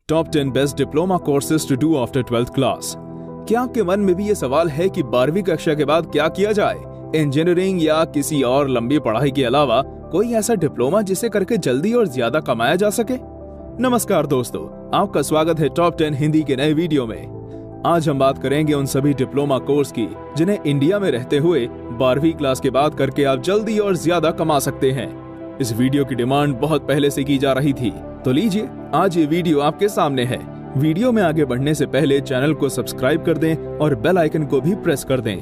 Top 10 best diploma courses to do after 12th class. क्या आपके मन में भी ये सवाल है कि 12वीं कक्षा के बाद क्या किया जाए? इंजीनियरिंग या किसी और लंबी पढ़ाई के अलावा कोई ऐसा डिप्लोमा जिसे करके जल्दी और ज्यादा कमाया जा सके? नमस्कार दोस्तों, आपका स्वागत है टॉप 10 हिंदी के नए वीडियो में। आज हम बात करेंगे उन सभी डिप्लोमा कोर्स की जिन्हें इंडिया में रहते हुए 12वीं क्लास के बाद करके आप जल्दी और ज्यादा कमा सकते हैं। इस वीडियो की डिमांड बहुत पहले से की जा रही थी, तो लीजिए आज ये वीडियो आपके सामने है। वीडियो में आगे बढ़ने से पहले चैनल को सब्सक्राइब कर दें और बेल आइकन को भी प्रेस कर दें।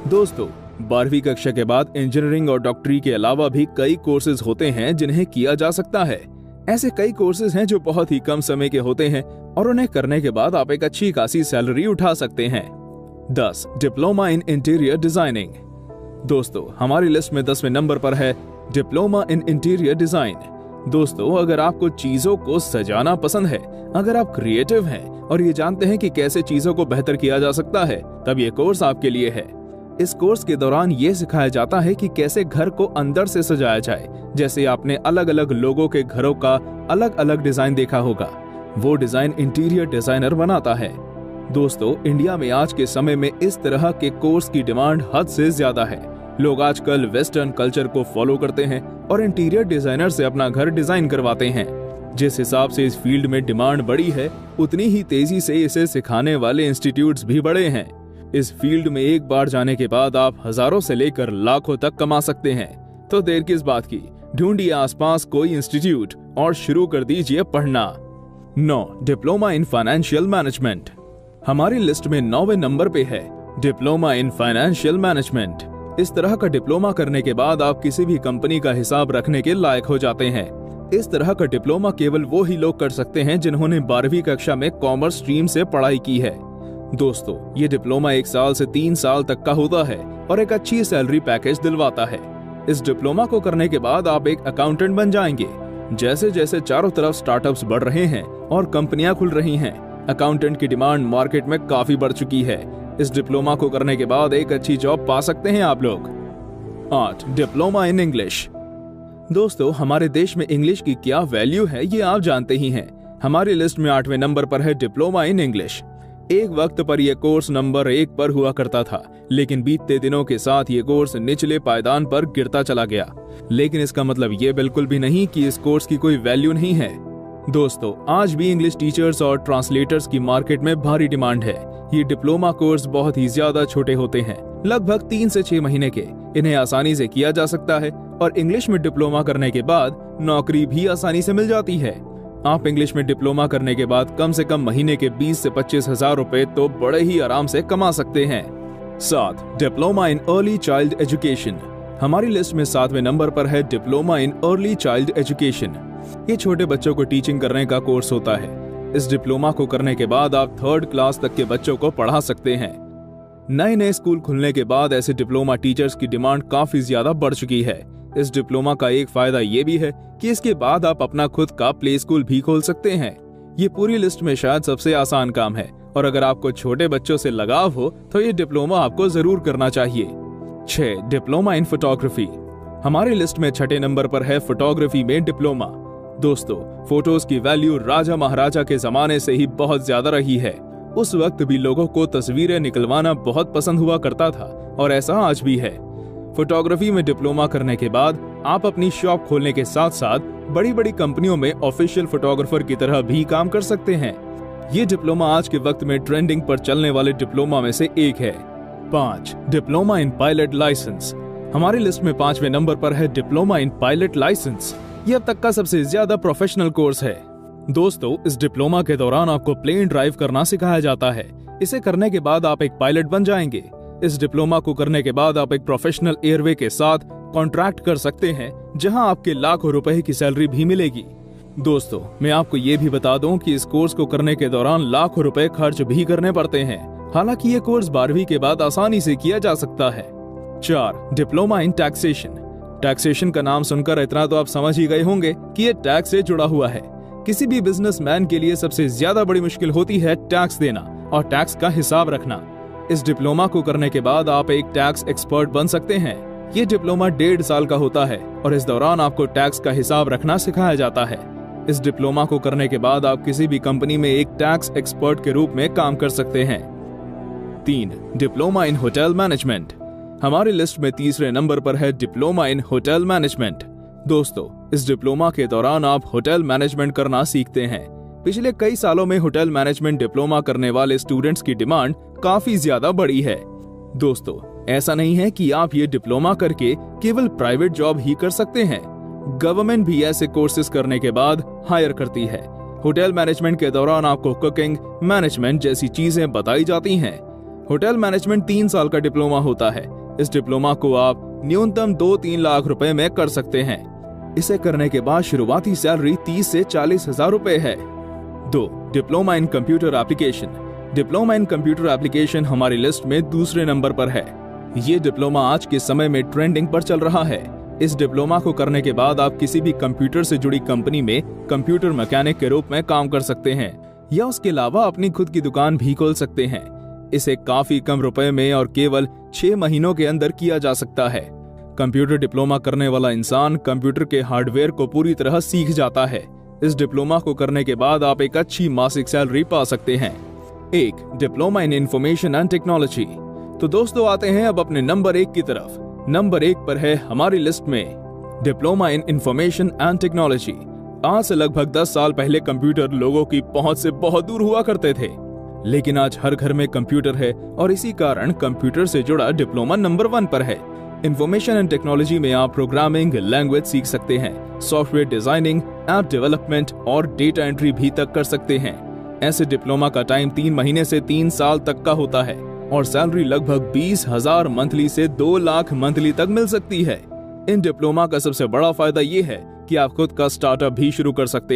दोस्तों, 12वीं कक्षा के बाद इंजीनियरिंग और डॉक्टरी के अलावा भी कई कोर्सेज होते हैं जिन्हें किया जा सकता है। ऐसे कई कोर्सेज हैं जो बहुत ही कम समय के होते हैं और उन्हें करने के बाद आप एक अच्छी खासी सैलरी उठा सकते हैं। 10 डिप्लोमा इन इंटीरियर डिजाइनिंग। दोस्तों, हमारी लिस्ट में 10वें नंबर पर है डिप्लोमा इन इंटीरियर डिजाइन। दोस्तों, अगर आपको चीजों को सजाना पसंद है, अगर आप क्रिएटिव हैं और ये जानते हैं कि कैसे चीजों को बेहतर किया जा सकता है, तब ये कोर्स आपके लिए है। इस कोर्स के दौरान ये सिखाया जाता है कि कैसे घर को अंदर से सजाया जाए। जैसे आपने अलग अलग लोगों के घरों का अलग अलग डिजाइन देखा होगा, वो डिजाइन इंटीरियर डिजाइनर बनाता है। दोस्तों, इंडिया में आज के समय में इस तरह के कोर्स की डिमांड हद से ज्यादा है। लोग आजकल वेस्टर्न कल्चर को फॉलो करते हैं और इंटीरियर डिजाइनर से अपना घर डिजाइन करवाते हैं। जिस हिसाब से इस फील्ड में डिमांड बढ़ी है, उतनी ही तेजी से इसे सिखाने वाले इंस्टीट्यूट्स भी बढ़े हैं। इस फील्ड में एक बार जाने के बाद आप हजारों से लेकर लाखों तक कमा सकते हैं। तो देर किस बात की, ढूंढिए आसपास कोई इंस्टीट्यूट और शुरू कर दीजिए पढ़ना। 9 डिप्लोमा इन फाइनेंशियल मैनेजमेंट। हमारी लिस्ट में 9वें नंबर पे है डिप्लोमा इन फाइनेंशियल मैनेजमेंट। इस तरह का डिप्लोमा करने के बाद आप किसी भी कंपनी का हिसाब रखने के लायक हो जाते हैं। इस तरह का डिप्लोमा केवल वो ही लोग कर सकते हैं जिन्होंने 12वीं कक्षा में कॉमर्स स्ट्रीम से पढ़ाई की है। दोस्तों, ये डिप्लोमा 1 साल से 3 साल तक का होता है और एक अच्छी सैलरी पैकेज दिलवाता है। इस डिप्लोमा को करने के बाद आप एक अकाउंटेंट बन जाएंगे। जैसे जैसे चारों तरफ स्टार्टअप्स बढ़ रहे हैं और कंपनियां खुल रही हैं, अकाउंटेंट की डिमांड मार्केट में काफी बढ़ चुकी है। इस डिप्लोमा को करने के बाद एक अच्छी जॉब पा सकते हैं आप लोग। 8 डिप्लोमा इन इंग्लिश। दोस्तों, हमारे देश में इंग्लिश की क्या वैल्यू है ये आप जानते ही हैं। हमारी लिस्ट में 8वें नंबर पर है डिप्लोमा इन इंग्लिश। एक वक्त पर यह कोर्स नंबर 1 पर हुआ करता था, लेकिन बीतते दिनों के साथ ये कोर्स निचले पायदान पर गिरता चला गया। लेकिन इसका मतलब ये बिल्कुल भी नहीं कि इस कोर्स की कोई वैल्यू नहीं है। दोस्तों, आज भी इंग्लिश टीचर्स और ट्रांसलेटर्स की मार्केट में भारी डिमांड है। ये डिप्लोमा कोर्स बहुत ही ज्यादा छोटे होते हैं, लगभग 3 से 6 महीने के। इन्हें आसानी से किया जा सकता है और इंग्लिश में डिप्लोमा करने के बाद नौकरी भी आसानी से मिल जाती है। आप इंग्लिश में डिप्लोमा करने के बाद कम से कम महीने के 20 से 25 हजार रुपए तो बड़े ही आराम से कमा सकते हैं। 7 diploma in early child education. हमारी लिस्ट में 7वें नंबर पर है diploma in early child education. ये छोटे बच्चों को टीचिंग करने का कोर्स होता है। इस डिप्लोमा को करने के बाद आप 3rd क्लास तक के बच्चों को पढ़ा सकते हैं। नए नए स्कूल खुलने के बाद ऐसे डिप्लोमा टीचर्स की डिमांड काफी ज्यादा बढ़ चुकी है। इस डिप्लोमा का एक फायदा ये भी है कि इसके बाद आप अपना खुद का प्ले स्कूल भी खोल सकते हैं। ये पूरी लिस्ट में शायद सबसे आसान काम है और अगर आपको छोटे बच्चों से लगाव हो तो ये डिप्लोमा आपको जरूर करना चाहिए। 6 डिप्लोमा इन फोटोग्राफी। हमारी लिस्ट में 6ठे नंबर पर है फोटोग्राफी में डिप्लोमा। दोस्तों, फोटोज की वैल्यू राजा महाराजा के जमाने से ही बहुत ज्यादा रही है। उस वक्त भी लोगों को तस्वीरें निकलवाना बहुत पसंद हुआ करता था और ऐसा आज भी है। फोटोग्राफी में डिप्लोमा करने के बाद आप अपनी शॉप खोलने के साथ साथ बड़ी बड़ी कंपनियों में ऑफिशियल फोटोग्राफर की तरह भी काम कर सकते हैं। ये डिप्लोमा आज के वक्त में ट्रेंडिंग पर चलने वाले डिप्लोमा में से एक है। 5 डिप्लोमा इन पायलट लाइसेंस। हमारी लिस्ट में 5वें नंबर पर है डिप्लोमा इन पायलट लाइसेंस। यह अब तक का सबसे ज्यादा प्रोफेशनल कोर्स है। दोस्तों, इस डिप्लोमा के दौरान आपको प्लेन ड्राइव करना सिखाया जाता है। इसे करने के बाद आप एक पायलट बन जाएंगे। इस डिप्लोमा को करने के बाद आप एक प्रोफेशनल एयरवे के साथ कॉन्ट्रैक्ट कर सकते हैं, जहां आपके लाखों रुपए की सैलरी भी मिलेगी। दोस्तों, मैं आपको ये भी बता दूं कि इस कोर्स को करने के दौरान लाखों रुपए खर्च भी करने पड़ते हैं। हालांकि ये कोर्स 12वीं के बाद आसानी से किया जा सकता है। 4 डिप्लोमा इन टैक्सेशन। टैक्सेशन का नाम सुनकर इतना तो आप समझ ही गए होंगे कि ये टैक्स से जुड़ा हुआ है। किसी भी बिजनेसमैन के लिए सबसे ज्यादा बड़ी मुश्किल होती है टैक्स देना और टैक्स का हिसाब रखना। इस डिप्लोमा को करने के बाद आप एक टैक्स एक्सपर्ट बन सकते हैं। ये डिप्लोमा 1.5 साल का होता है और इस दौरान आपको टैक्स का हिसाब रखना सिखाया जाता है। इस डिप्लोमा को करने के बाद आप किसी भी कंपनी में एक टैक्स एक्सपर्ट के रूप में काम कर सकते हैं। 3. Diploma in hotel management. हमारी लिस्ट में तीसरे नंबर पर है डिप्लोमा इन होटल मैनेजमेंट। दोस्तों, इस डिप्लोमा के दौरान आप होटल मैनेजमेंट करना सीखते हैं। पिछले कई सालों में होटल मैनेजमेंट डिप्लोमा करने वाले स्टूडेंट्स की डिमांड काफी ज्यादा बढ़ी है। दोस्तों, ऐसा नहीं है कि आप ये डिप्लोमा करके केवल प्राइवेट जॉब ही कर सकते हैं। गवर्नमेंट भी ऐसे कोर्सेज करने के बाद हायर करती है। होटल मैनेजमेंट के दौरान आपको कुकिंग, मैनेजमेंट जैसी चीजें बताई जाती हैं। होटल मैनेजमेंट 3 साल का डिप्लोमा होता है। इस डिप्लोमा को आप न्यूनतम 2-3 लाख रुपए में कर सकते हैं। इसे करने के बाद शुरुआती सैलरी 30 से 40 हजार रुपए है। 2. Diploma in computer application. Diploma in computer application हमारी लिस्ट में दूसरे नंबर पर है। ये डिप्लोमा आज के समय में ट्रेंडिंग पर चल रहा है। इस डिप्लोमा को करने के बाद आप किसी भी कंप्यूटर से जुड़ी कंपनी में कंप्यूटर मैकेनिक के रूप में काम कर सकते हैं या उसके अलावा अपनी खुद की दुकान भी खोल सकते हैं। इसे काफी कम रुपए में और केवल 6 महीनों के अंदर किया जा सकता है। कंप्यूटर डिप्लोमा करने वाला इंसान कंप्यूटर के हार्डवेयर को पूरी तरह सीख जाता है। इस डिप्लोमा को करने के बाद आप एक अच्छी मासिक सैलरी पा सकते हैं। 1. Diploma in information and technology. तो दोस्तों, आते हैं अब अपने नंबर 1 की तरफ। नंबर 1 पर है हमारी लिस्ट में diploma in information and technology. आज से लगभग 10 साल पहले कंप्यूटर लोगों की पहुंच से बहुत दूर हुआ करते थे, लेकिन आज हर घर में कंप्यूटर है और इसी कारण कंप्यूटर से जुड़ा डिप्लोमा नंबर 1 पर है। इंफॉर्मेशन एंड टेक्नोलॉजी में आप प्रोग्रामिंग लैंग्वेज सीख सकते हैं, सॉफ्टवेयर डिजाइनिंग, ऐप डेवलपमेंट और डेटा एंट्री भी तक कर सकते हैं। ऐसे डिप्लोमा का टाइम 3 महीने से 3 साल तक का होता है और सैलरी लगभग 20,000 मंथली से 2 लाख मंथली तक मिल सकती है। इन डिप्लोमा का सबसे बड़ा फायदा ये है कि आप खुद का स्टार्टअप भी शुरू कर सकते हैं।